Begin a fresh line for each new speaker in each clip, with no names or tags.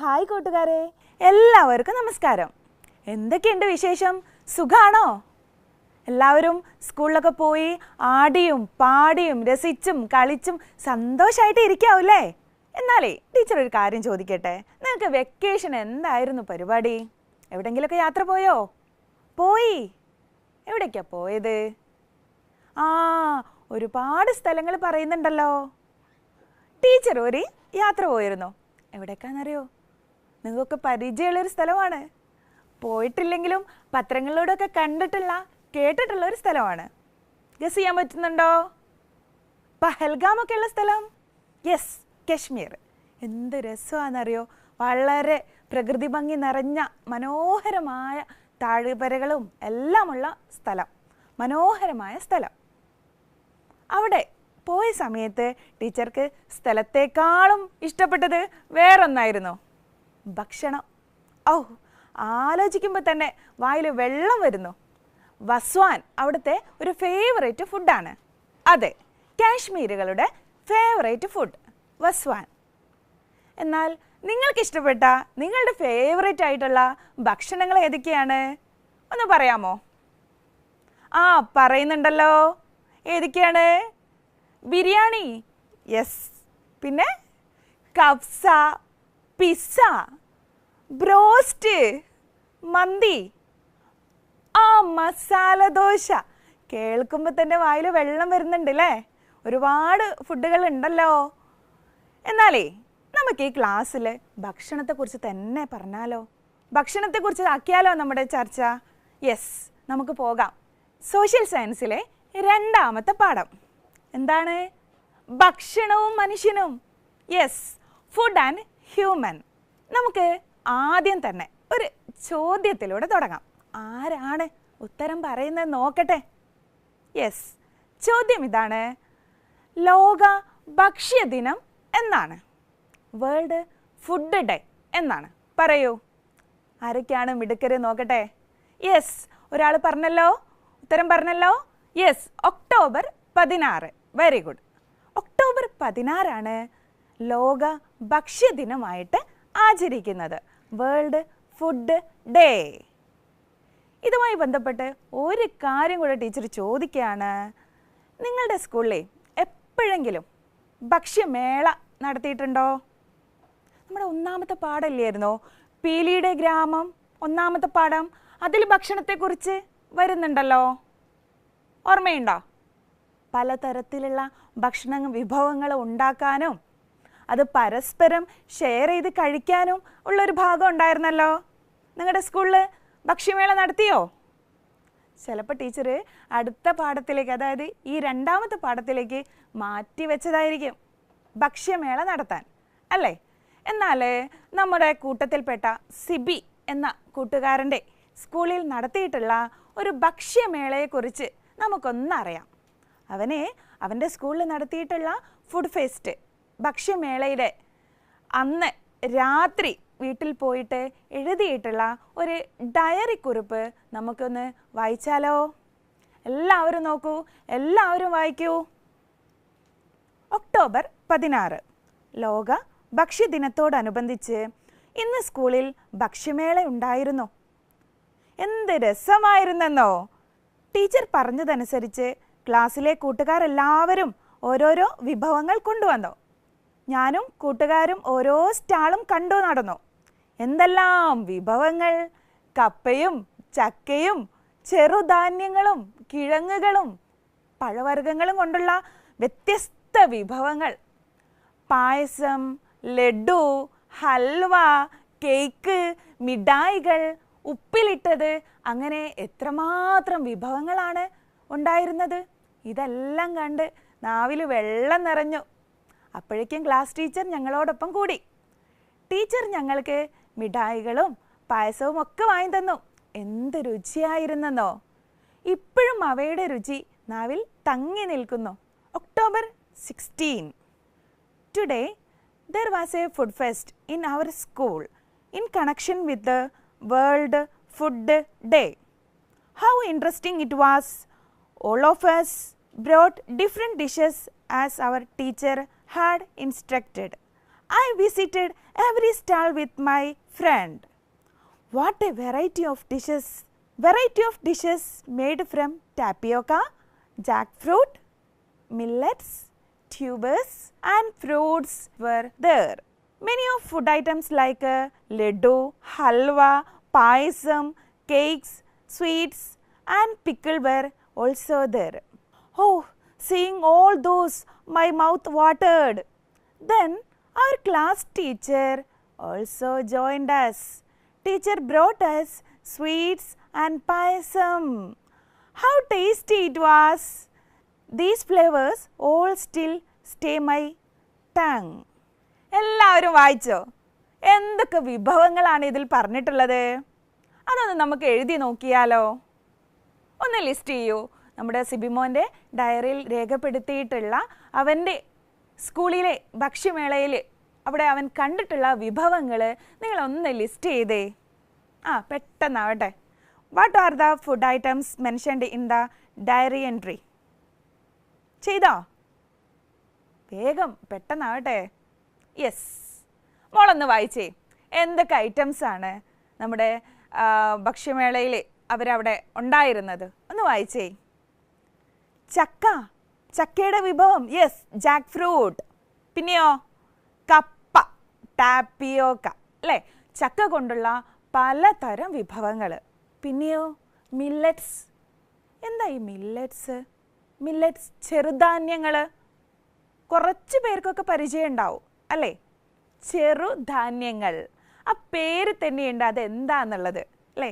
Hi കൂട്ടുകാരെ, എല്ലാവർക്കും നമസ്കാരം. എന്തൊക്കെയുണ്ട് വിശേഷം? സുഖാണോ? എല്ലാവരും സ്കൂളിലൊക്കെ പോയി ആടിയും പാടിയും രസിച്ചും കളിച്ചും സന്തോഷമായിട്ട് ഇരിക്കാവൂല്ലേ? എന്നാലേ ടീച്ചർ ഒരു കാര്യം ചോദിക്കട്ടെ, നിങ്ങൾക്ക് വെക്കേഷൻ എന്തായിരുന്നു പരിപാടി? എവിടെയെങ്കിലുമൊക്കെ യാത്ര പോയോ? പോയി. എവിടേക്കാ പോയത്? ഒരുപാട് സ്ഥലങ്ങൾ പറയുന്നുണ്ടല്ലോ. ടീച്ചർ ഒരു യാത്ര പോയിരുന്നു. എവിടേക്കാണെന്നറിയോ? നിങ്ങൾക്ക് പരിചയമുള്ളൊരു സ്ഥലമാണ്. പോയിട്ടില്ലെങ്കിലും പത്രങ്ങളിലൂടെയൊക്കെ കണ്ടിട്ടുള്ള കേട്ടിട്ടുള്ള ഒരു സ്ഥലമാണ്. ഗസ് ചെയ്യാൻ പറ്റുന്നുണ്ടോ? പഹൽഗാമൊക്കെ ഉള്ള സ്ഥലം? യെസ്, കശ്മീർ. എന്ത് രസമാണെന്നറിയോ? വളരെ പ്രകൃതി ഭംഗി നിറഞ്ഞ മനോഹരമായ താഴ്വരകളും എല്ലാമുള്ള സ്ഥലം, മനോഹരമായ സ്ഥലം. അവിടെ പോയ സമയത്ത് ടീച്ചർക്ക് സ്ഥലത്തേക്കാളും ഇഷ്ടപ്പെട്ടത് വേറൊന്നായിരുന്നു, ഭക്ഷണം. ആലോചിക്കുമ്പോൾ തന്നെ വായിൽ വെള്ളം വരുന്നു. വസ്വാൻ അവിടുത്തെ ഒരു ഫേവറേറ്റ് ഫുഡാണ്. അതെ, കാശ്മീരികളുടെ ഫേവറേറ്റ് ഫുഡ് വസ്വാൻ. എന്നാൽ നിങ്ങൾക്ക് ഇഷ്ടപ്പെട്ട നിങ്ങളുടെ ഫേവറേറ്റ് ആയിട്ടുള്ള ഭക്ഷണങ്ങൾ ഏതൊക്കെയാണ്? ഒന്ന് പറയാമോ? പറയുന്നുണ്ടല്ലോ. ഏതൊക്കെയാണ്? ബിരിയാണി, യെസ്. പിന്നെ കബ്സ, പിസ്സ, ബ്രോസ്റ്റ്, മന്തി, മസാല ദോശ. കേൾക്കുമ്പോൾ തന്നെ വായിൽ വെള്ളം വരുന്നുണ്ട് അല്ലേ? ഒരുപാട് ഫുഡുകൾ ഉണ്ടല്ലോ. എന്നാലേ നമുക്ക് ഈ ക്ലാസ്സിൽ ഭക്ഷണത്തെക്കുറിച്ച് തന്നെ പറഞ്ഞാലോ? ഭക്ഷണത്തെക്കുറിച്ച് ആക്കിയാലോ നമ്മുടെ ചർച്ച? യെസ്, നമുക്ക് പോകാം. സോഷ്യൽ സയൻസിലെ 2ാമത്തെ പാഠം എന്താണ്? ഭക്ഷണവും മനുഷ്യനും. Yes, food and human. നമുക്ക് ആദ്യം തന്നെ ഒരു ചോദ്യത്തിലൂടെ തുടങ്ങാം. ആരാണ് ഉത്തരം പറയുന്നത് നോക്കട്ടെ. യെസ്, ചോദ്യം ഇതാണ്: ലോക ഭക്ഷ്യദിനം എന്നാണ്? വേൾഡ് ഫുഡ് ഡേ എന്നാണ്? പറയൂ, ആരൊക്കെയാണ് മിടുക്കര് നോക്കട്ടെ. യെസ്, ഒരാൾ പറഞ്ഞല്ലോ, ഉത്തരം പറഞ്ഞല്ലോ. Yes, October 16. Very good. October 16 ലോക ഭക്ഷ്യദിനമായിട്ട് ആചരിക്കുന്നത്, വേൾഡ് ഫുഡ് ഡേ. ഇതുമായി ബന്ധപ്പെട്ട് ഒരു കാര്യം കൂടെ ടീച്ചർ ചോദിക്കുകയാണ്. നിങ്ങളുടെ സ്കൂളിൽ എപ്പോഴെങ്കിലും ഭക്ഷ്യമേള നടത്തിയിട്ടുണ്ടോ? നമ്മുടെ 1ാമത്തെ പാഠമില്ലായിരുന്നോ, പീലിയുടെ ഗ്രാമം? 1ാമത്തെ പാഠം, അതിൽ ഭക്ഷണത്തെക്കുറിച്ച് വരുന്നുണ്ടല്ലോ, ഓർമ്മയുണ്ടോ? പലതരത്തിലുള്ള ഭക്ഷണ വിഭവങ്ങൾ ഉണ്ടാക്കാനും അത് പരസ്പരം ഷെയർ ചെയ്ത് കഴിക്കാനും ഉള്ളൊരു ഭാഗം ഉണ്ടായിരുന്നല്ലോ. നിങ്ങളുടെ സ്കൂളിൽ ഭക്ഷ്യമേള നടത്തിയോ? ചിലപ്പോൾ ടീച്ചർ അടുത്ത പാഠത്തിലേക്ക്, അതായത് ഈ 2ാമത്തെ പാഠത്തിലേക്ക് മാറ്റി വെച്ചതായിരിക്കും ഭക്ഷ്യമേള നടത്താൻ, അല്ലേ? എന്നാൽ നമ്മുടെ കൂട്ടത്തിൽപ്പെട്ട സിബി എന്ന കൂട്ടുകാരൻ്റെ സ്കൂളിൽ നടത്തിയിട്ടുള്ള ഒരു ഭക്ഷ്യമേളയെക്കുറിച്ച് നമുക്കൊന്നറിയാം. അവൻ്റെ സ്കൂളിൽ നടത്തിയിട്ടുള്ള ഫുഡ് ഫെസ്റ്റ്, ഭക്ഷ്യമേളയുടെ അന്ന് രാത്രി വീട്ടിൽ പോയിട്ട് എഴുതിയിട്ടുള്ള ഒരു ഡയറി കുറിപ്പ് നമുക്കൊന്ന് വായിച്ചാലോ? എല്ലാവരും നോക്കൂ, എല്ലാവരും വായിക്കൂ. ഒക്ടോബർ 16 ലോക ഭക്ഷ്യദിനത്തോടനുബന്ധിച്ച് ഇന്ന് സ്കൂളിൽ ഭക്ഷ്യമേള ഉണ്ടായിരുന്നു. എന്ത് രസമായിരുന്നെന്നോ! ടീച്ചർ പറഞ്ഞതനുസരിച്ച് ക്ലാസ്സിലെ കൂട്ടുകാരെല്ലാവരും ഓരോരോ വിഭവങ്ങൾ കൊണ്ടുവന്നു. ഞാനും കൂട്ടുകാരും ഓരോ സ്റ്റാളും കണ്ടു നടന്നു. എന്തെല്ലാം വിഭവങ്ങൾ! കപ്പയും ചക്കയും ചെറുധാന്യങ്ങളും കിഴങ്ങുകളും പഴവർഗ്ഗങ്ങളും കൊണ്ടുള്ള വ്യത്യസ്ത വിഭവങ്ങൾ. പായസം, ലഡു, ഹൽവ, കേക്ക്, മിഠായികൾ, ഉപ്പിലിട്ടത്, അങ്ങനെ എത്രമാത്രം വിഭവങ്ങളാണ് ഉണ്ടായിരുന്നത്. ഇതെല്ലാം കണ്ട് നാവിൽ വെള്ളം നിറഞ്ഞു. അപ്പോഴേക്കും ക്ലാസ് ടീച്ചർ ഞങ്ങളോടൊപ്പം കൂടി. ടീച്ചർ ഞങ്ങൾക്ക് മിഠായികളും പായസവും ഒക്കെ വാങ്ങി തന്നു. എന്ത് രുചിയായിരുന്നെന്നോ! ഇപ്പോഴും അവയുടെ രുചി നാവിൽ തങ്ങി നിൽക്കുന്നു. October 16 today there was a food fest in our school in connection with the World Food Day. How interesting it was! All of us brought different dishes as our teacher had instructed. I visited every stall with my friend. What a variety of dishes made from tapioca, jackfruit, millets, tubers and fruits were there. Many of food items like laddu, halwa, payasam, cakes, sweets and pickle were also there. Oh, seeing all those, my mouth watered. Then our class teacher also joined us. Teacher brought us sweets and payasam. How tasty it was! These flavors all still stay my tongue. എല്ലാവരും വായിച്ചോ? എന്തൊക്കെ വിഭവങ്ങളാണ് ഇതിൽ പറഞ്ഞിട്ടുള്ളത്? അതൊന്ന് നമുക്ക് എഴുതി നോക്കിയാലോ? ഒന്ന് ലിസ്റ്റ് ചെയ്യൂ. നമ്മുടെ സിബിമോൻ്റെ ഡയറിയിൽ രേഖപ്പെടുത്തിയിട്ടുള്ള അവൻ്റെ സ്കൂളിലെ ഭക്ഷ്യമേളയിൽ അവിടെ അവൻ കണ്ടിട്ടുള്ള വിഭവങ്ങൾ നിങ്ങളൊന്ന് ലിസ്റ്റ് ചെയ്തേ. പെട്ടെന്നാവട്ടെ. What are the food items mentioned in the diary entry? ചെയ്തോ? വേഗം പെട്ടെന്നാവട്ടെ. യെസ്, മോളൊന്ന് വായിച്ചേ. എന്തൊക്കെ ഐറ്റംസാണ് നമ്മുടെ ഭക്ഷ്യമേളയിൽ അവരവിടെ ഉണ്ടായിരുന്നത്? ഒന്ന് വായിച്ചേ. ചക്കയുടെ വിഭവം, യെസ്, ജാക്ക് ഫ്രൂട്ട്. പിന്നെയോ കപ്പ, ടാപ്പിയോക്ക, അല്ലേ? ചക്ക കൊണ്ടുള്ള പലതരം വിഭവങ്ങൾ. പിന്നെയോ മില്ലറ്റ്സ്. എന്താ ഈ മില്ലറ്റ്സ്? മില്ലറ്റ്സ് ചെറുധാന്യങ്ങൾ. കുറച്ച് പേർക്കൊക്കെ പരിചയം ഉണ്ടാവും, അല്ലേ? ചെറുധാന്യങ്ങൾ. ആ പേര് തന്നെയുണ്ട് അതെന്താന്നുള്ളത്, അല്ലേ?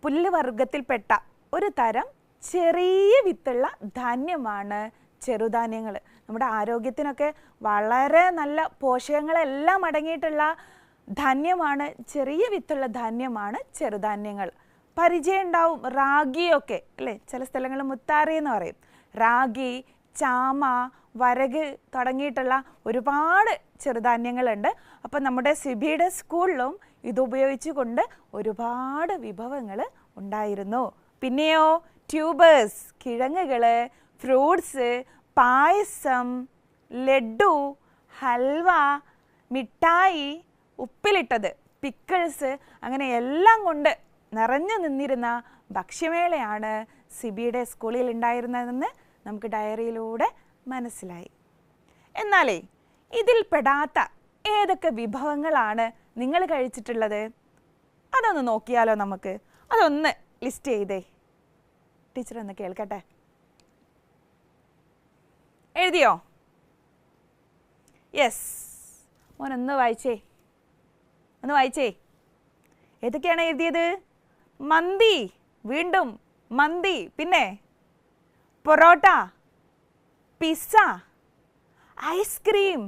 പുല്ല് വർഗത്തിൽപ്പെട്ട ഒരു തരം ചെറിയ വിത്തുള്ള ധാന്യമാണ് ചെറുധാന്യങ്ങൾ. നമ്മുടെ ആരോഗ്യത്തിനൊക്കെ വളരെ നല്ല പോഷകങ്ങളെല്ലാം അടങ്ങിയിട്ടുള്ള ധാന്യമാണ്, ചെറിയ വിത്തുള്ള ധാന്യമാണ് ചെറുധാന്യങ്ങൾ. പരിചയം ഉണ്ടാവും റാഗിയൊക്കെ, അല്ലേ? ചില സ്ഥലങ്ങളിൽ മുത്താറി എന്ന് പറയും. റാഗി, ചാമ, വരക് തുടങ്ങിയിട്ടുള്ള ഒരുപാട് ചെറുധാന്യങ്ങളുണ്ട്. അപ്പം നമ്മുടെ സിബിയുടെ സ്കൂളിലും ഇതുപയോഗിച്ചുകൊണ്ട് ഒരുപാട് വിഭവങ്ങൾ ഉണ്ടായിരുന്നു. പിന്നെയോ ട്യൂബേഴ്സ്, കിഴങ്ങുകൾ, ഫ്രൂട്ട്സ്, പായസം, ലഡു, ഹൽവ, മിഠായി, ഉപ്പിലിട്ടത്, പിക്കിൾസ്, അങ്ങനെ എല്ലാം കൊണ്ട് നിറഞ്ഞു നിന്നിരുന്ന ഭക്ഷ്യമേളയാണ് സിബിയുടെ സ്കൂളിൽ ഉണ്ടായിരുന്നതെന്ന് നമുക്ക് ഡയറിയിലൂടെ മനസ്സിലായി. എന്നാലേ ഇതിൽ പെടാത്ത ഏതൊക്കെ വിഭവങ്ങളാണ് നിങ്ങൾ കഴിച്ചിട്ടുള്ളത്? അതൊന്ന് നോക്കിയാലോ നമുക്ക്? അതൊന്ന് ലിസ്റ്റ് ചെയ്തേ. ടീച്ചർ ഒന്ന് കേൾക്കട്ടെ. എഴുതിയോ? യെസ്, മോനൊന്ന് വായിച്ചേ. ഒന്ന് വായിച്ചേ. ഏതൊക്കെയാണ് എഴുതിയത്? മന്തി, വീണ്ടും മന്തി, പിന്നെ പൊറോട്ട, പിസ്സ, ഐസ്ക്രീം,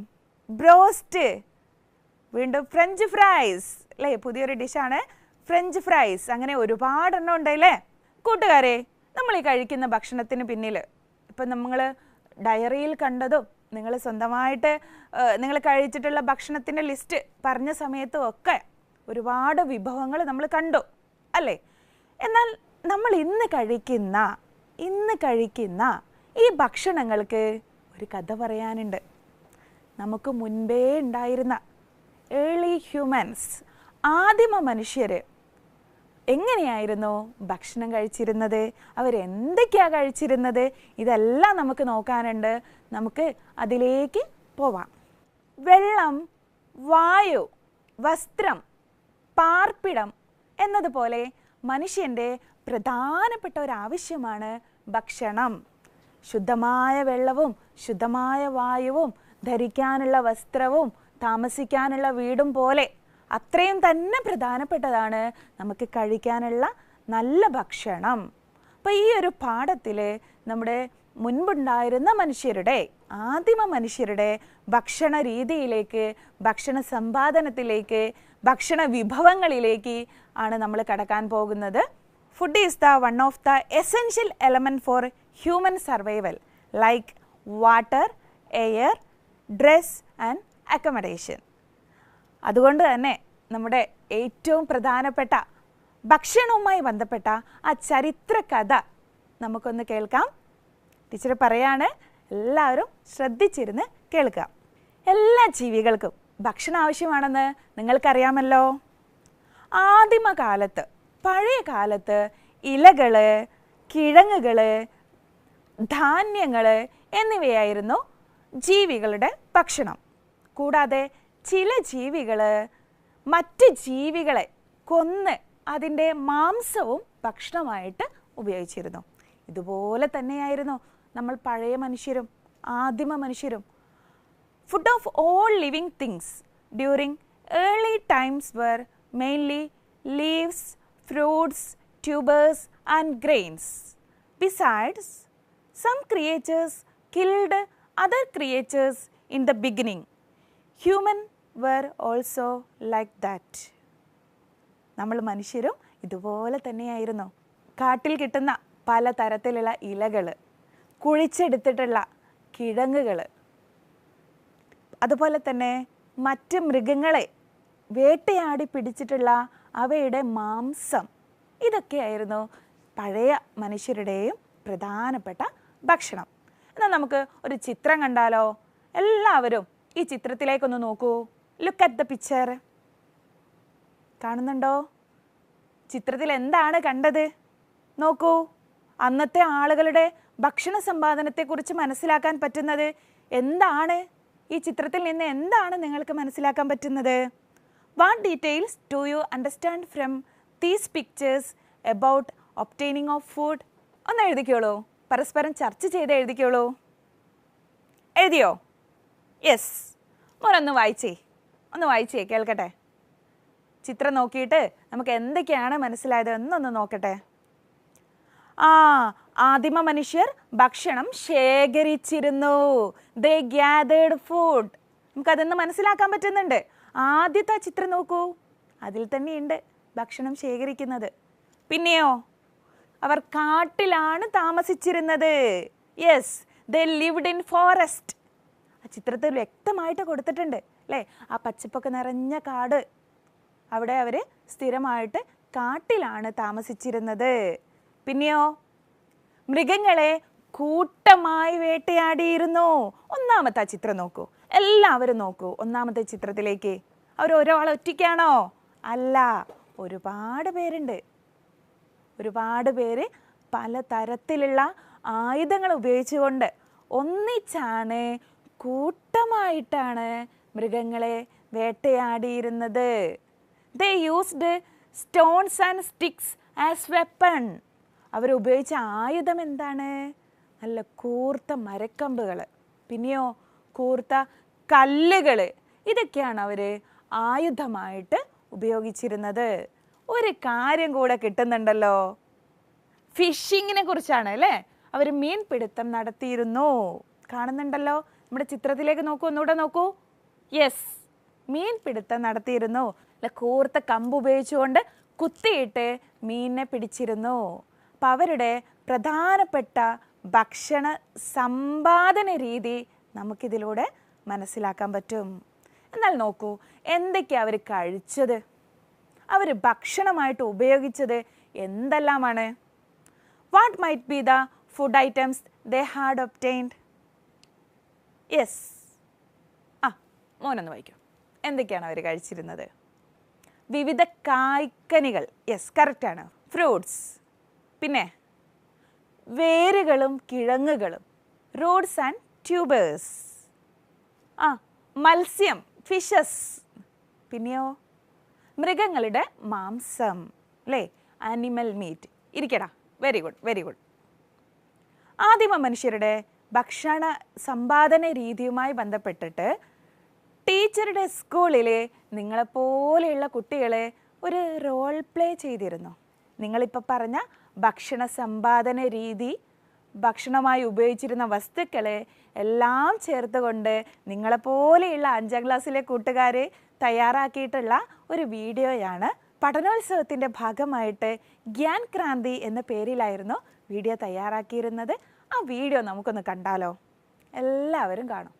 ബ്രോസ്റ്റ്, വീണ്ടും ഫ്രഞ്ച് ഫ്രൈസ്, അല്ലേ? പുതിയൊരു ഡിഷാണ് ഫ്രഞ്ച് ഫ്രൈസ്. അങ്ങനെ ഒരുപാടെണ്ണം ഉണ്ടല്ലേ കൂട്ടുകാരെ? നമ്മൾ ഈ കഴിക്കുന്ന ഭക്ഷണത്തിന് പിന്നിൽ ഇപ്പം നമ്മൾ ഡയറിയിൽ കണ്ടതും നിങ്ങൾ സ്വന്തമായിട്ട് നിങ്ങൾ കഴിച്ചിട്ടുള്ള ഭക്ഷണത്തിൻ്റെ ലിസ്റ്റ് പറഞ്ഞ സമയത്തും ഒക്കെ ഒരുപാട് വിഭവങ്ങൾ നമ്മൾ കണ്ടു, അല്ലേ? എന്നാൽ നമ്മൾ ഇന്ന് കഴിക്കുന്ന ഈ ഭക്ഷണങ്ങൾക്ക് ഒരു കഥ പറയാനുണ്ട്. നമുക്ക് മുൻപേ ഉണ്ടായിരുന്ന ഏർലി ഹ്യൂമൻസ്, ആദിമ മനുഷ്യർ എങ്ങനെയായിരുന്നു ഭക്ഷണം കഴിച്ചിരുന്നത്? അവരെന്തൊക്കെയാണ് കഴിച്ചിരുന്നത്? ഇതെല്ലാം നമുക്ക് നോക്കാനുണ്ട്. നമുക്ക് അതിലേക്ക് പോവാം. വെള്ളം, വായു, വസ്ത്രം, പാർപ്പിടം എന്നതുപോലെ മനുഷ്യൻ്റെ പ്രധാനപ്പെട്ട ഒരാവശ്യമാണ് ഭക്ഷണം. ശുദ്ധമായ വെള്ളവും ശുദ്ധമായ വായുവും ധരിക്കാനുള്ള വസ്ത്രവും താമസിക്കാനുള്ള വീടും പോലെ അത്രയും തന്നെ പ്രധാനപ്പെട്ടതാണ് നമുക്ക് കഴിക്കാനുള്ള നല്ല ഭക്ഷണം. അപ്പോൾ ഈ ഒരു പാഠത്തിൽ നമ്മുടെ മുൻപുണ്ടായിരുന്ന മനുഷ്യരുടെ, ആദിമ മനുഷ്യരുടെ ഭക്ഷണ രീതിയിലേക്ക്, ഭക്ഷണ സമ്പാദനത്തിലേക്ക്, ഭക്ഷണ വിഭവങ്ങളിലേക്ക് ആണ് നമ്മൾ കടക്കാൻ പോകുന്നത്. Food is the one of the essential element for human survival like water, air, dress and accommodation. അതുകൊണ്ട് തന്നെ നമ്മുടെ ഏറ്റവും പ്രധാനപ്പെട്ട ഭക്ഷണവുമായി ബന്ധപ്പെട്ട ആ ചരിത്ര കഥ നമുക്കൊന്ന് കേൾക്കാം. ടീച്ചർ പറയാണ്, എല്ലാവരും ശ്രദ്ധിച്ചിരുന്ന് കേൾക്കാം. എല്ലാ ജീവികൾക്കും ഭക്ഷണം ആവശ്യമാണെന്ന് നിങ്ങൾക്കറിയാമല്ലോ. ആദിമകാലത്ത്, പഴയ കാലത്ത് ഇലകൾ, കിഴങ്ങുകൾ, ധാന്യങ്ങൾ എന്നിവയായിരുന്നു ജീവികളുടെ ഭക്ഷണം. കൂടാതെ ചില ജീവികൾ മറ്റ് ജീവികളെ കൊന്ന് അതിൻ്റെ മാംസവും ഭക്ഷണമായിട്ട് ഉപയോഗിച്ചിരുന്നു. ഇതുപോലെ തന്നെയായിരുന്നു നമ്മൾ പഴയ മനുഷ്യരും ആദിമ മനുഷ്യരും. Food of all living things during early times were mainly leaves, fruits, tubers and grains. Besides, some creatures killed other creatures in the beginning. Humans were also like that. നമ്മൾ മനുഷ്യരും ഇതുപോലെ തന്നെയായിരുന്നു. കാട്ടിൽ കിട്ടുന്ന പലതരത്തിലുള്ള ഇലകൾ, കുഴിച്ചെടുത്തിട്ടുള്ള കിഴങ്ങുകൾ, അതുപോലെ തന്നെ മറ്റ് മൃഗങ്ങളെ വേട്ടയാടി പിടിച്ചിട്ടുള്ള അവയുടെ മാംസം, ഇതൊക്കെയായിരുന്നു പഴയ മനുഷ്യരുടെയും പ്രധാനപ്പെട്ട ഭക്ഷണം. എന്നാൽ നമുക്ക് ഒരു ചിത്രം കണ്ടാലോ? എല്ലാവരും ഈ ചിത്രത്തിലേക്കൊന്ന് നോക്കൂ. Look at the picture. കാണുന്നുണ്ടോ? ചിത്രത്തിൽ എന്താണ് കണ്ടത്? നോക്കൂ. അന്നത്തെ ആളുകളുടെ ഭക്ഷണ സമ്പാദനത്തെക്കുറിച്ച് മനസ്സിലാക്കാൻ പറ്റുന്നത് എന്താണ്? ഈ ചിത്രത്തിൽ നിന്ന് എന്താണ് നിങ്ങൾക്ക് മനസ്സിലാക്കാൻ പറ്റുന്നത്? What details do you understand from these pictures about obtaining of food? ഒന്ന് എഴുതിക്കോളൂ. പരസ്പരം ചർച്ച ചെയ്ത് എഴുതിക്കോളൂ. എഴുതിയോ? യെസ്. മോനൊന്ന് വായിച്ചേ കേൾക്കട്ടെ. ചിത്രം നോക്കിയിട്ട് നമുക്ക് എന്തൊക്കെയാണ് മനസ്സിലായത് എന്നൊന്ന് നോക്കട്ടെ. ആദിമ മനുഷ്യർ ഭക്ഷണം ശേഖരിച്ചിരുന്നു. They gathered food. നമുക്കതെന്ന് മനസ്സിലാക്കാൻ പറ്റുന്നുണ്ട്. ആദ്യത്തെ ചിത്രം നോക്കൂ, അതിൽ തന്നെയുണ്ട് ഭക്ഷണം ശേഖരിക്കുന്നത്. പിന്നെയോ, അവർ കാട്ടിലാണ് താമസിച്ചിരുന്നത്. Yes, they lived in forest. ആ ചിത്രത്തിൽ വ്യക്തമായിട്ട് കൊടുത്തിട്ടുണ്ട് അല്ലേ? ആ പച്ചപ്പൊക്കെ നിറഞ്ഞ കാട്, അവിടെ അവർ സ്ഥിരമായിട്ട് കാട്ടിലാണ് താമസിച്ചിരുന്നത്. പിന്നെയോ, മൃഗങ്ങളെ കൂട്ടമായി വേട്ടയാടിയിരുന്നു. ഒന്നാമത്തെ ചിത്രം നോക്കൂ, എല്ലാവരും നോക്കൂ ഒന്നാമത്തെ ചിത്രത്തിലേക്ക്. അവർ ഒരാൾ ഒറ്റയ്ക്കാണോ? അല്ല, ഒരുപാട് പേരുണ്ട്. ഒരുപാട് പേര് പലതരത്തിലുള്ള ആയുധങ്ങൾ ഉപയോഗിച്ചുകൊണ്ട് ഒന്നിച്ചാണ്, കൂട്ടമായിട്ടാണ് മൃഗങ്ങളെ വേട്ടയാടിയിരുന്നത്. They used stones and sticks as weapon. അവരുപയോഗിച്ച ആയുധം എന്താണ്? നല്ല കൂർത്ത മരക്കമ്പുകൾ, പിന്നെയോ കൂർത്ത കല്ലുകൾ. ഇതൊക്കെയാണ് അവർ ആയുധമായിട്ട് ഉപയോഗിച്ചിരുന്നത്. ഒരു കാര്യം കൂടെ കിട്ടുന്നുണ്ടല്ലോ, ഫിഷിങ്ങിനെ കുറിച്ചാണ് അല്ലേ? അവർ മീൻപിടുത്തം നടത്തിയിരുന്നു. കാണുന്നുണ്ടല്ലോ, നമ്മുടെ ചിത്രത്തിലേക്ക് നോക്കൂ, ഒന്നുകൂടെ നോക്കൂ. യെസ്, മീൻപിടുത്തം നടത്തിയിരുന്നു. കൂർത്ത കമ്പ് ഉപയോഗിച്ചുകൊണ്ട് കുത്തിയിട്ട് മീനിനെ പിടിച്ചിരുന്നു. അപ്പം അവരുടെ പ്രധാനപ്പെട്ട ഭക്ഷണ സമ്പാദന രീതി നമുക്കിതിലൂടെ മനസ്സിലാക്കാൻ പറ്റും. എന്നാൽ നോക്കൂ, എന്തൊക്കെയാണ് അവർ കഴിച്ചത്? അവർ ഭക്ഷണമായിട്ട് ഉപയോഗിച്ചത് എന്തെല്ലാമാണ്? What might be the food items they had obtained? Yes, മോനൊന്ന് വായിക്കും. എന്തൊക്കെയാണ് അവർ കഴിച്ചിരുന്നത്? വിവിധ കായ്ക്കനികൾ. യെസ്, കറക്റ്റാണ്. ഫ്രൂട്ട്സ്, പിന്നെ വേരുകളും കിഴങ്ങുകളും, റൂട്ട്സ് ആൻഡ് ട്യൂബേഴ്സ്. മത്സ്യം, ഫിഷസ്. പിന്നെയോ മൃഗങ്ങളുടെ മാംസം അല്ലേ? Animal meat. ഇരിക്കടാ. Very good, very good. ആദിമ മനുഷ്യരുടെ ഭക്ഷണ സമ്പാദന രീതിയുമായി ബന്ധപ്പെട്ടിട്ട് ടീച്ചറുടെ സ്കൂളിൽ നിങ്ങളെപ്പോലെയുള്ള കുട്ടികളെ ഒരു റോൾ പ്ലേ ചെയ്തിരുന്നു. നിങ്ങളിപ്പോൾ പറഞ്ഞ ഭക്ഷണ സമ്പാദന രീതി, ഭക്ഷണമായി ഉപയോഗിച്ചിരുന്ന വസ്തുക്കളെ എല്ലാം ചേർത്തുകൊണ്ട് നിങ്ങളെപ്പോലെയുള്ള 5ാം ക്ലാസ്സിലെ കൂട്ടുകാർ തയ്യാറാക്കിയിട്ടുള്ള ഒരു വീഡിയോയാണ്. പഠനോത്സവത്തിൻ്റെ ഭാഗമായിട്ട് ഗ്യാൻ ക്രാന്തി എന്ന പേരിലായിരുന്നു വീഡിയോ തയ്യാറാക്കിയിരുന്നത്. ആ വീഡിയോ നമുക്കൊന്ന് കണ്ടാലോ? എല്ലാവരും കാണും.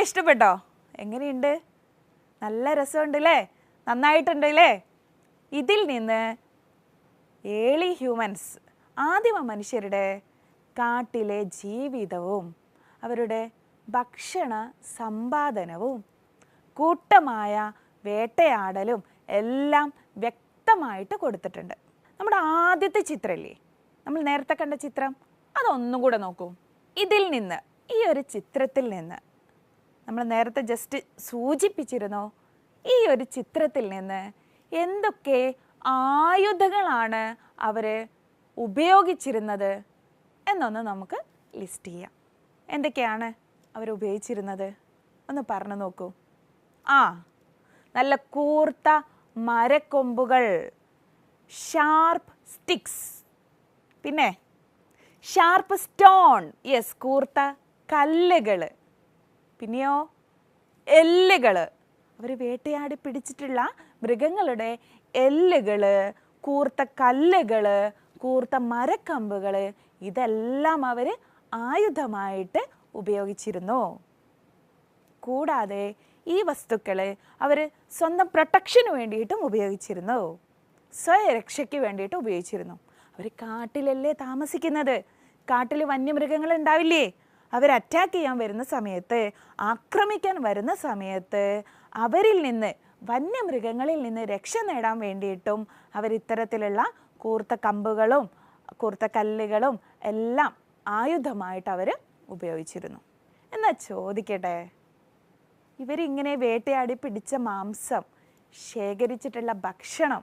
ഇഷ്ടപ്പെട്ടോ? എങ്ങനെയുണ്ട്? നല്ല രസമുണ്ട് അല്ലേ? നന്നായിട്ടുണ്ട് അല്ലേ? ഇതിൽ നിന്ന് ഏർലി ഹ്യൂമൻസ്, ആദിമ മനുഷ്യരുടെ കാട്ടിലെ ജീവിതവും അവരുടെ ഭക്ഷണ സമ്പാദനവും കൂട്ടമായ വേട്ടയാടലും എല്ലാം വ്യക്തമായിട്ട് കൊടുത്തിട്ടുണ്ട്. നമ്മുടെ ആദ്യത്തെ ചിത്രമില്ലേ, നമ്മൾ നേരത്തെ കണ്ട ചിത്രം, അതൊന്നും കൂടെ നോക്കൂ. ഇതിൽ നിന്ന്, ഈ ഒരു ചിത്രത്തിൽ നിന്ന്, നമ്മൾ നേരത്തെ ജസ്റ്റ് സൂചിപ്പിച്ചിരുന്നു, ഈ ഒരു ചിത്രത്തിൽ നിന്ന് എന്തൊക്കെ ആയുധങ്ങളാണ് അവർ ഉപയോഗിച്ചിരുന്നത് എന്നൊന്ന് നമുക്ക് ലിസ്റ്റ് ചെയ്യാം. എന്തൊക്കെയാണ് അവർ ഉപയോഗിച്ചിരുന്നത് ഒന്ന് പറഞ്ഞു നോക്കൂ. നല്ല കൂർത്ത മരക്കൊമ്പുകൾ, ഷാർപ്പ് സ്റ്റിക്സ്, പിന്നെ ഷാർപ്പ് സ്റ്റോൺ, യെസ്, കൂർത്ത കല്ലുകൾ, പിന്നെയോ എല്ലുകൾ. അവർ വേട്ടയാടി പിടിച്ചിട്ടുള്ള മൃഗങ്ങളുടെ എല്ലുകൾ, കൂർത്ത കല്ലുകൾ, കൂർത്ത മരക്കമ്പുകൾ, ഇതെല്ലാം അവർ ആയുധമായിട്ട് ഉപയോഗിച്ചിരുന്നു. കൂടാതെ ഈ വസ്തുക്കൾ അവർ സ്വന്തം പ്രൊട്ടക്ഷന് വേണ്ടിയിട്ടും ഉപയോഗിച്ചിരുന്നു, സ്വയരക്ഷയ്ക്ക് വേണ്ടിയിട്ട് ഉപയോഗിച്ചിരുന്നു. അവർ കാട്ടിലല്ലേ താമസിക്കുന്നത്, കാട്ടിൽ വന്യമൃഗങ്ങൾ ഉണ്ടാവില്ലേ, അവർ അറ്റാക്ക് ചെയ്യാൻ വരുന്ന സമയത്ത്, ആക്രമിക്കാൻ വരുന്ന സമയത്ത് അവരിൽ നിന്ന്, വന്യമൃഗങ്ങളിൽ നിന്ന് രക്ഷ നേടാൻ വേണ്ടിയിട്ടും അവർ ഇത്തരത്തിലുള്ള കൂർത്ത കമ്പുകളും കൂർത്ത കല്ലുകളും എല്ലാം ആയുധമായിട്ട് അവർ ഉപയോഗിച്ചിരുന്നു. എന്നാൽ ചോദിക്കട്ടെ, ഇവരിങ്ങനെ വേട്ടയാടി പിടിച്ച മാംസം, ശേഖരിച്ചിട്ടുള്ള ഭക്ഷണം,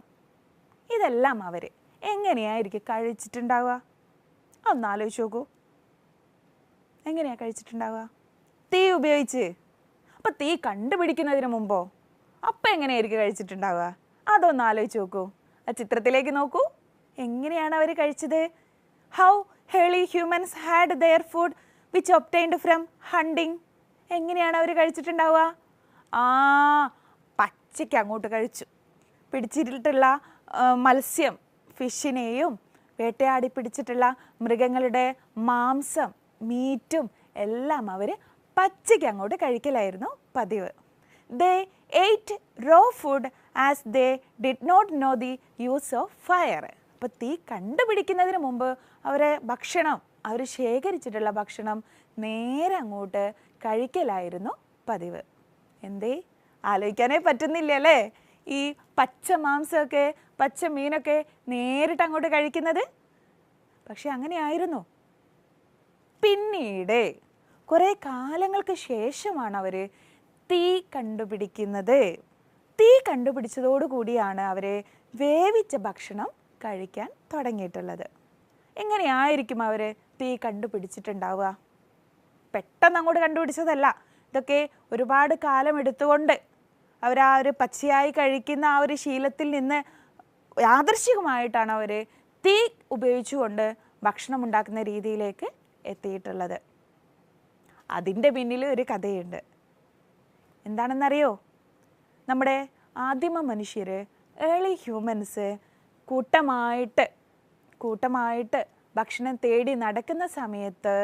ഇതെല്ലാം അവർ എങ്ങനെയായിരിക്കും കഴിച്ചിട്ടുണ്ടാവുക? ഒന്നാലോചിച്ച് നോക്കൂ. എങ്ങനെയാണ് കഴിച്ചിട്ടുണ്ടാവുക? തീ ഉപയോഗിച്ച്. അപ്പം തീ കണ്ടുപിടിക്കുന്നതിന് മുമ്പോ അപ്പം എങ്ങനെയായിരിക്കും കഴിച്ചിട്ടുണ്ടാവുക? അതൊന്ന് ആലോചിച്ച് നോക്കൂ. ആ ചിത്രത്തിലേക്ക് നോക്കൂ. എങ്ങനെയാണ് അവർ കഴിച്ചത്? How early humans had their food which obtained from hunting. എങ്ങനെയാണ് അവർ കഴിച്ചിട്ടുണ്ടാവുക? പച്ചയ്ക്ക് അങ്ങോട്ട് കഴിച്ചു. പിടിച്ചിട്ടുള്ള മത്സ്യം, ഫിഷിനെയും വേട്ടയാടി പിടിച്ചിട്ടുള്ള മൃഗങ്ങളുടെ മാംസം, മീറ്റും എല്ലാം അവർ പച്ചയ്ക്ക് അങ്ങോട്ട് കഴിക്കലായിരുന്നു പതിവ്. They ate raw food as they did not know the use of fire. അപ്പോൾ തീ കണ്ടുപിടിക്കുന്നതിന് മുമ്പ് ഭക്ഷണം, അവർ ശേഖരിച്ചിട്ടുള്ള ഭക്ഷണം നേരെ അങ്ങോട്ട് കഴിക്കലായിരുന്നു പതിവ്. എന്തേ ആലോചിക്കാനേ പറ്റുന്നില്ല അല്ലേ? ഈ പച്ച മാംസമൊക്കെ, പച്ച മീനൊക്കെ നേരിട്ട് അങ്ങോട്ട് കഴിക്കുന്നത്. പക്ഷെ അങ്ങനെയായിരുന്നു. പിന്നീട് കുറേ കാലങ്ങൾക്ക് ശേഷമാണ് അവർ തീ കണ്ടുപിടിക്കുന്നത്. തീ കണ്ടുപിടിച്ചതോടുകൂടിയാണ് അവർ വേവിച്ച ഭക്ഷണം കഴിക്കാൻ തുടങ്ങിയിട്ടുള്ളത്. എങ്ങനെയായിരിക്കും അവർ തീ കണ്ടുപിടിച്ചിട്ടുണ്ടാവുക? പെട്ടെന്ന് അങ്ങോട്ട് കണ്ടുപിടിച്ചതല്ല. ഇതൊക്കെ ഒരുപാട് കാലം എടുത്തുകൊണ്ട് അവർ ആ ഒരു പച്ചയായി കഴിക്കുന്ന ആ ഒരു ശീലത്തിൽ നിന്ന് യാദൃശ്ചികമായിട്ടാണ് അവർ തീ ഉപയോഗിച്ചുകൊണ്ട് ഭക്ഷണം ഉണ്ടാക്കുന്ന രീതിയിലേക്ക് എത്തിയിട്ടുള്ളത്. അതിൻ്റെ പിന്നിൽ ഒരു കഥയുണ്ട്. എന്താണെന്നറിയോ? നമ്മുടെ ആദിമ മനുഷ്യർ, ഏർലി ഹ്യൂമൻസ് കൂട്ടമായിട്ട് ഭക്ഷണം തേടി നടക്കുന്ന സമയത്ത്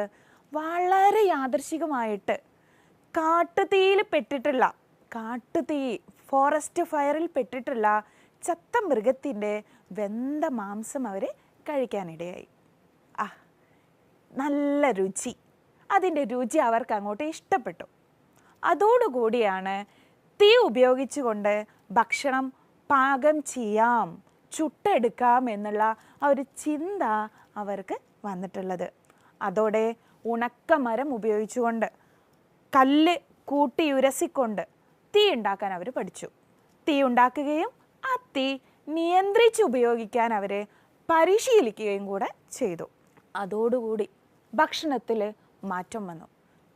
വളരെ യാദൃശ്ചികമായിട്ട് കാട്ടുതീ, ഫോറസ്റ്റ് ഫയറിൽ പെട്ടിട്ടുള്ള ചത്ത മൃഗത്തിൻ്റെ വെന്ത മാംസം അവർ കഴിക്കാനിടയായി. നല്ല രുചി, അതിൻ്റെ രുചി അവർക്ക് അങ്ങോട്ട് ഇഷ്ടപ്പെട്ടു. അതോടുകൂടിയാണ് തീ ഉപയോഗിച്ചുകൊണ്ട് ഭക്ഷണം പാകം ചെയ്യാം, ചുട്ടെടുക്കാം എന്നുള്ള ആ ഒരു ചിന്ത അവർക്ക് വന്നിട്ടുള്ളത്. അതോടെ ഉണക്കമരം ഉപയോഗിച്ചുകൊണ്ട്, കല്ല് കൂട്ടിയുരസിക്കൊണ്ട് തീ ഉണ്ടാക്കാൻ അവർ പഠിച്ചു. തീ ഉണ്ടാക്കുകയും ആ തീ നിയന്ത്രിച്ച് ഉപയോഗിക്കാൻ അവർ പരിശീലിക്കുകയും കൂടെ ചെയ്തു. അതോടുകൂടി ഭക്ഷണത്തിൽ മാറ്റം വന്നു.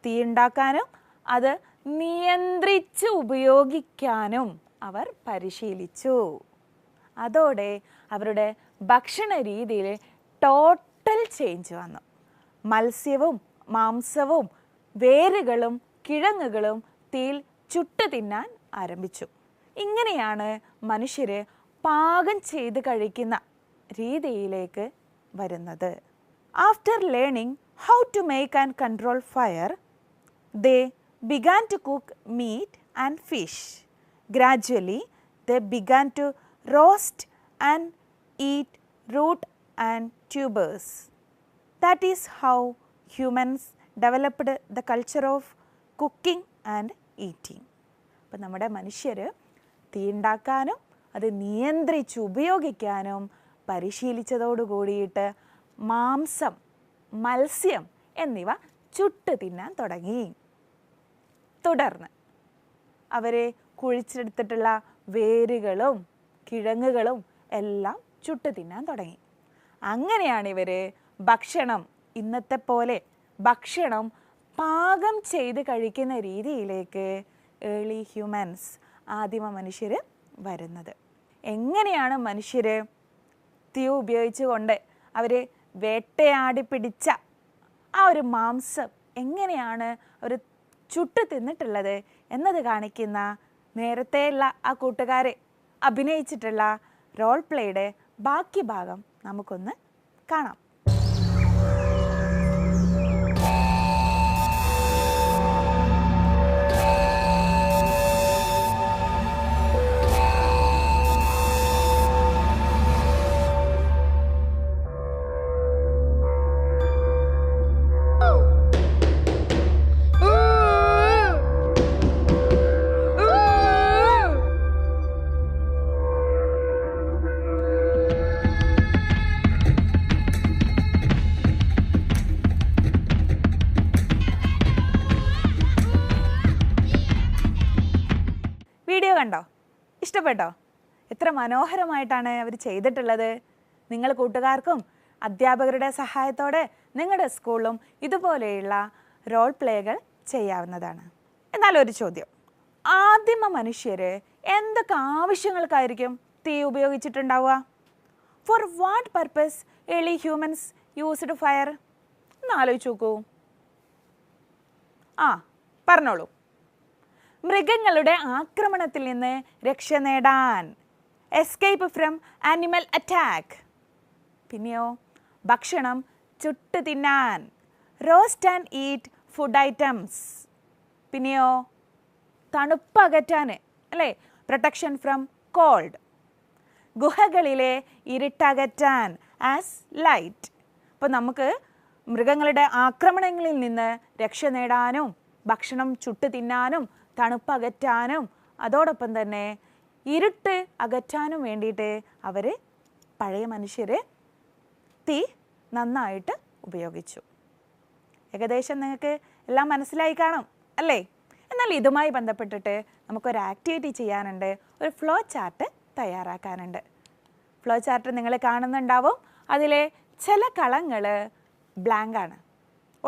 തീ ഉണ്ടാക്കാനും അത് നിയന്ത്രിച്ച് ഉപയോഗിക്കാനും അവർ പരിശീലിച്ചു. അതോടെ അവരുടെ ഭക്ഷണ രീതിയിൽ ടോട്ടൽ ചേഞ്ച് വന്നു. മത്സ്യവും മാംസവും വേരുകളും കിഴങ്ങുകളും തീയിൽ ചുട്ടു തിന്നാൻ ആരംഭിച്ചു. ഇങ്ങനെയാണ് മനുഷ്യർ പാകം ചെയ്ത് കഴിക്കുന്ന രീതിയിലേക്ക് വരുന്നത്. After learning how to make and control fire, they began to cook meat and fish. Gradually, they began to roast and eat root and tubers. That is how humans developed the culture of cooking and eating. അപ്പം നമ്മുടെ മനുഷ്യർ തീ ഉണ്ടാക്കാനും അത് നിയന്ത്രിച്ച് ഉപയോഗിക്കാനും പരിശീലിച്ചതോടു കൂടിയിട്ട് മാംസം, മത്സ്യം എന്നിവ ചുട്ട് തിന്നാൻ തുടങ്ങി. തുടർന്ന് അവർ കുഴിച്ചെടുത്തിട്ടുള്ള വേരുകളും കിഴങ്ങുകളും എല്ലാം ചുട്ട് തിന്നാൻ തുടങ്ങി. അങ്ങനെയാണ് ഇവർ ഭക്ഷണം ഇന്നത്തെ പോലെ ഭക്ഷണം പാകം ചെയ്ത് കഴിക്കുന്ന രീതിയിലേക്ക് ഏർലി ഹ്യൂമൻസ്, ആദിമ മനുഷ്യർ വരുന്നത്. എങ്ങനെയാണ് മനുഷ്യർ തീ ഉപയോഗിച്ചുകൊണ്ട് അവർ വേട്ടയാടി പിടിച്ച ആ ഒരു മാംസം എങ്ങനെയാണ് അവർ ചുട്ട് തിന്നിട്ടുള്ളത് എന്നത് കാണിക്കുന്ന നേരത്തെയുള്ള ആ കൂട്ടുകാരെ അഭിനയിച്ചിട്ടുള്ള റോൾ പ്ലേയുടെ ബാക്കി ഭാഗം നമുക്കൊന്ന് കാണാം. കണ്ടോ? ഇഷ്ടപ്പെട്ടോ? എത്ര മനോഹരമായിട്ടാണ് അവർ ചെയ്തിട്ടുള്ളത്. നിങ്ങൾ കൂട്ടുകാർക്കും അധ്യാപകരുടെ സഹായത്തോടെ നിങ്ങളുടെ സ്കൂളിലും ഇതുപോലെയുള്ള റോൾ പ്ലേകൾ ചെയ്യാവുന്നതാണ്. എന്നാൽ ഒരു ചോദ്യം, ആദിമ മനുഷ്യർ എന്തൊക്കെ ആവശ്യങ്ങൾക്കായിരിക്കും തീ ഉപയോഗിച്ചിട്ടുണ്ടാവുക? For what purpose early humans used fire? ഒന്ന് ആലോചിച്ച് നോക്കൂ. പറഞ്ഞോളൂ. മൃഗങ്ങളുടെ ആക്രമണത്തിൽ നിന്ന് രക്ഷ നേടാൻ, എസ്കേപ്പ് ഫ്രം ആനിമൽ അറ്റാക്ക്. പിന്നെയോ ഭക്ഷണം ചുട്ട് തിന്നാൻ, roast and eat food items. പിന്നെയോ തണുപ്പ് അകറ്റാൻ, അല്ലേ, പ്രൊട്ടക്ഷൻ ഫ്രം കോൾഡ്. ഗുഹകളിലെ ഇരുട്ടകറ്റാൻ, ആസ് ലൈറ്റ്. അപ്പോൾ നമുക്ക് മൃഗങ്ങളുടെ ആക്രമണങ്ങളിൽ നിന്ന് രക്ഷ നേടാനും ഭക്ഷണം ചുട്ട് തിന്നാനും തണുപ്പ് അകറ്റാനും അതോടൊപ്പം തന്നെ ഇരുട്ട് അകറ്റാനും വേണ്ടിയിട്ട് അവർ പഴയ മനുഷ്യർ തീ നന്നായിട്ട് ഉപയോഗിച്ചു. ഏകദേശം നിങ്ങൾക്ക് എല്ലാം മനസ്സിലായി കാണും അല്ലേ? എന്നാൽ ഇതുമായി ബന്ധപ്പെട്ടിട്ട് നമുക്കൊരു ആക്ടിവിറ്റി ചെയ്യാനുണ്ട്, ഒരു ഫ്ലോ ചാർട്ട് തയ്യാറാക്കാനുണ്ട്. ഫ്ലോ ചാർട്ട് നിങ്ങൾ കാണുന്നുണ്ടാവും. അതിലെ ചില കളങ്ങൾ ബ്ലാങ്കാണ്,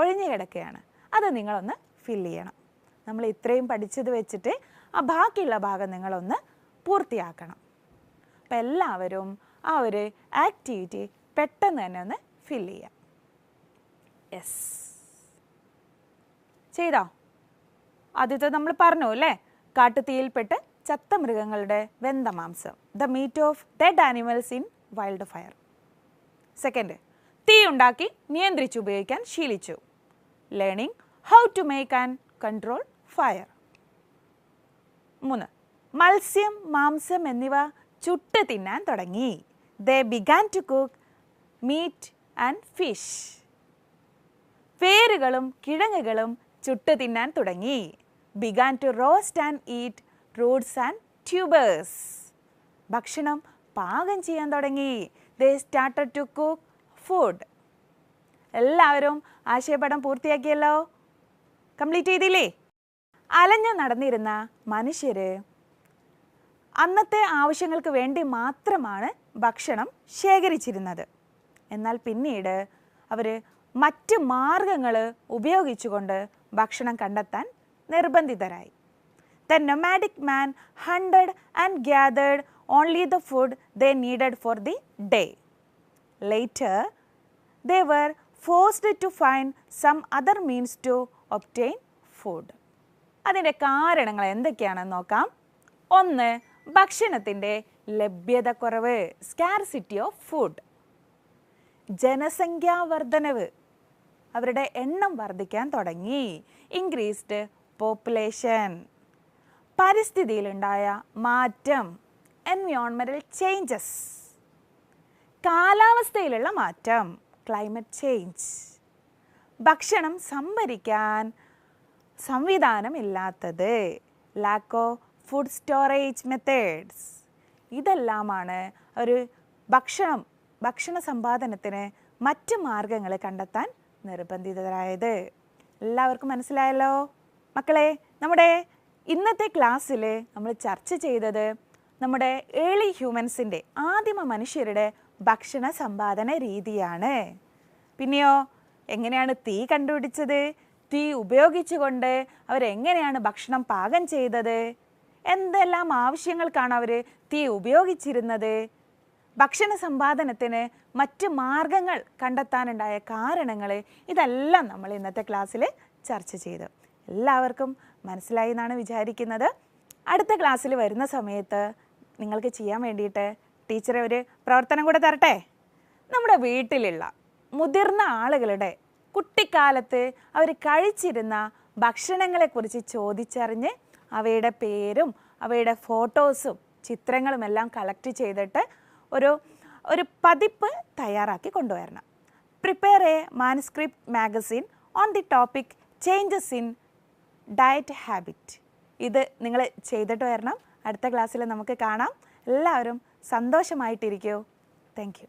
ഒഴിഞ്ഞു കിടക്കുകയാണ്. അത് നിങ്ങളൊന്ന് ഫില്ല് ചെയ്യണം. നമ്മൾ ഇത്രയും പഠിച്ചത് വെച്ചിട്ട് ആ ബാക്കിയുള്ള ഭാഗം നിങ്ങളൊന്ന് പൂർത്തിയാക്കണം. അപ്പം എല്ലാവരും ആ ഒരു ആക്ടിവിറ്റി പെട്ടെന്ന് തന്നെ ഒന്ന് ഫില്ല് ചെയ്യാം. യെസ്, ചെയ്തോ? ആദ്യത്തെ നമ്മൾ പറഞ്ഞു അല്ലേ, കാട്ടുതീയിൽപ്പെട്ട് ചത്ത മൃഗങ്ങളുടെ വെന്ത മാംസം, the meat of dead animals in wild fire. Second, തീ ഉണ്ടാക്കി നിയന്ത്രിച്ച് ഉപയോഗിക്കാൻ ശീലിച്ചു, learning how to make and control fire. 3, മത്സ്യം, മാംസം എന്നിവ ചുട്ട് തിന്നാൻ തുടങ്ങി, they began to cook meat and fish. വേരുകളും കിഴങ്ങുകളും ചുട്ട് തിന്നാൻ തുടങ്ങി, began to roast and eat roots and tubers. ഭക്ഷണം പാകം ചെയ്യാൻ തുടങ്ങി, they started to cook food. എല്ലാവരും ആശയപടം പൂർത്തിയാക്കിയല്ലോ? കംപ്ലീറ്റ് ചെയ്തില്ലേ? അലഞ്ഞു നടന്നിരുന്ന മനുഷ്യർ അന്നത്തെ ആവശ്യങ്ങൾക്ക് വേണ്ടി മാത്രമാണ് ഭക്ഷണം ശേഖരിച്ചിരുന്നത്. എന്നാൽ പിന്നീട് അവർ മറ്റ് മാർഗങ്ങൾ ഉപയോഗിച്ചുകൊണ്ട് ഭക്ഷണം കണ്ടെത്താൻ നിർബന്ധിതരായി. The nomadic man hunted and gathered only the food they needed for the day. Later, they were forced to find some other means to obtain food. അതിൻ്റെ കാരണങ്ങൾ എന്തൊക്കെയാണെന്ന് നോക്കാം. 1, ഭക്ഷണത്തിൻ്റെ ലഭ്യതക്കുറവ്, സ്കാർസിറ്റി ഓഫ് ഫുഡ്. ജനസംഖ്യാ വർധനവ്, അവരുടെ എണ്ണം വർദ്ധിക്കാൻ തുടങ്ങി, ഇൻക്രീസ്ഡ് പോപ്പുലേഷൻ. പരിസ്ഥിതിയിലുണ്ടായ മാറ്റം, എൻവയോൺമെൻ്റൽ ചേഞ്ചസ്. കാലാവസ്ഥയിലുള്ള മാറ്റം, ക്ലൈമറ്റ് ചേഞ്ച്. ഭക്ഷണം സംഭരിക്കാൻ സംവിധാനമില്ലാത്തത്, lack of food storage methods. ഇതെല്ലാമാണ് ഒരു ഭക്ഷണ സമ്പാദനത്തിന് മറ്റ് മാർഗങ്ങൾ കണ്ടെത്താൻ നിർബന്ധിതരായത്. എല്ലാവർക്കും മനസ്സിലായല്ലോ മക്കളെ? നമ്മുടെ ഇന്നത്തെ ക്ലാസ്സിൽ നമ്മൾ ചർച്ച ചെയ്തത് നമ്മുടെ ഏർലി ഹ്യൂമൻസിൻ്റെ, ആദിമ മനുഷ്യരുടെ ഭക്ഷണ സമ്പാദന രീതിയാണ്. പിന്നെയോ എങ്ങനെയാണ് തീ കണ്ടുപിടിച്ചത്, തീ ഉപയോഗിച്ചുകൊണ്ട് അവരെങ്ങനെയാണ് ഭക്ഷണം പാകം ചെയ്തത്, എന്തെല്ലാം ആവശ്യങ്ങൾക്കാണ് അവർ തീ ഉപയോഗിച്ചിരുന്നത്, ഭക്ഷണ സമ്പാദനത്തിന് മറ്റ് മാർഗങ്ങൾ കണ്ടെത്താനുണ്ടായ കാരണങ്ങൾ, ഇതെല്ലാം നമ്മൾ ഇന്നത്തെ ക്ലാസ്സിൽ ചർച്ച ചെയ്തു. എല്ലാവർക്കും മനസ്സിലായി എന്നാണ് വിചാരിക്കുന്നത്. അടുത്ത ക്ലാസ്സിൽ വരുന്ന സമയത്ത് നിങ്ങൾക്ക് ചെയ്യാൻ വേണ്ടിയിട്ട് ടീച്ചറെ ഒരു പ്രവർത്തനം കൂടെ തരട്ടെ. നമ്മുടെ വീട്ടിലുള്ള മുതിർന്ന ആളുകളുടെ കുട്ടിക്കാലത്ത് അവർ കഴിച്ചിരുന്ന ഭക്ഷണങ്ങളെക്കുറിച്ച് ചോദിച്ചറിഞ്ഞ് അവയുടെ പേരും അവയുടെ ഫോട്ടോസും ചിത്രങ്ങളുമെല്ലാം കളക്ട് ചെയ്തിട്ട് ഒരു പതിപ്പ് തയ്യാറാക്കി കൊണ്ടുവരണം. Prepare A manuscript magazine on the topic changes in diet habit. ഇത് നിങ്ങൾ ചെയ്തിട്ട് വരണം. അടുത്ത ക്ലാസ്സിൽ നമുക്ക് കാണാം. എല്ലാവരും സന്തോഷമായിട്ടിരിക്കൂ. Thank you.